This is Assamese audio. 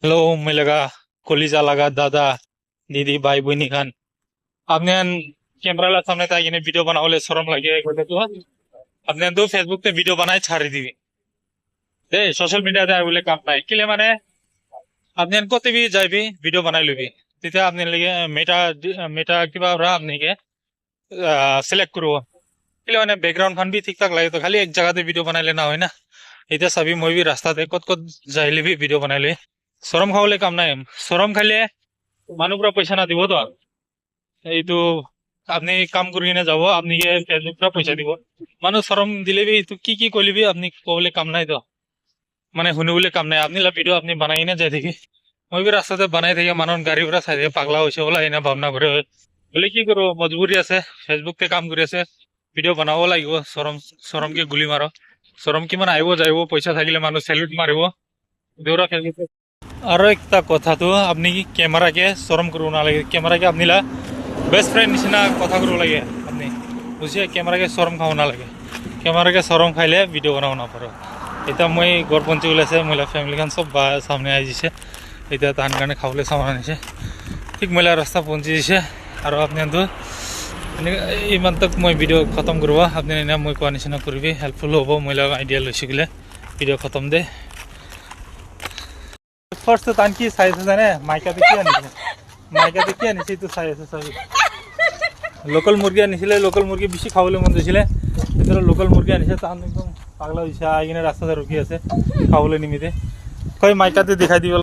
हेलो मैं लगा कलीजा लगा दादा दीदी भाई बहनी खान आपने कैमरा ला सामने था ये वीडियो बनाओले शरम लगे बोले तो आपने तो फेसबुक पे वीडियो बनाए छाड़ी दी दे सोशल मीडिया दे बोले काम নাই কিলে মানে আপনি কোতে भी যাইবি ভিডিও বানাই লবি তেতিয়া আপনি লাগে মেটা মেটা কিবা রা আপনি কে সিলেক্ট করব কিলে মানে ব্যাকগ্রাউন্ড খান भी ঠিক ঠাক লাগে তো খালি এক জায়গাতে ভিডিও বানাইলে না হয় না এটা সবই মই भी রাস্তাতে কত কত যাইলে भी ভিডিও বানাইলে শরম খাওয়ালে কাম নাই শরম খাইলে মানুহপুরা পয়সা না দিব তো এইটো আপনি কাম কৰি কিনে যাব আপনি ফেসবুক পৰা পয়সা দিব মানুহ শরম দিলে भी তো কি কইলিবি আপনি কবলে কাম নাই তো মানে শুনিবলে কাম নাই আপনি লা ভিডিও আপনি বানাই কিনে যাই থাকি মই भी রাস্তাতে বানাই থাকি মানুহ গাড়ী পৰা চাই থাকে পাগলা হৈছে ওলা এনে ভাবনা কৰে বলে কি কৰো মজবুৰি আছে ফেসবুক তে কাম কৰি আছে ভিডিও বনাব লাগিব শৰম শৰম কে গুলি মাৰো শৰম কিমান আহিব যাইব পয়সা থাকিলে মানুহ সেলুট মাৰিব দেউৰা ফেসবুক আৰু একটা কথা তো আপনি কি ক্যামেরাকে শরম করব না লাগে ক্যামেরাকে আপনি লা বেস্ট ফ্রেন্ড নিচিনা কথা করব লাগে আপনি বুঝিয়ে ক্যামেরাকে শরম খাব না লাগে ক্যামেরাকে শরম খাইলে ভিডিও বনাব না পারো এটা মই গড়পঞ্চি ওলাইছে মহিলা ফ্যামিলি খান সব সামনে আই দিছে এটা তাহান কাৰণে খাবলৈ সামান আনিছে ঠিক মহিলা ৰাস্তা পঞ্চি দিছে আৰু আপনি তো ইমান তক মই ভিডিও খতম কৰিব আপনি এনে মই কোৱা নিচিনা কৰিবি হেল্পফুল হ'ব মহিলা আইডিয়া লৈছে গলে ভিডিও খতম দে ফার্স্ট তো তান কি সাইজ জানে মাইকাতে কি আনিছে মাইকাতে কি আনিছে তো সাইজ সবই লোকাল মুরগি আনিছিলে লোকাল মুরগি বেশি খাবলৈ মন গৈছিলে এতরা লোকাল মুরগি আনিছে তান একদম পাগলা হইছে আইনে রাস্তাতে রকি আছে খাবলৈ নিমিতে কই মাইকাতে দেখাই দিব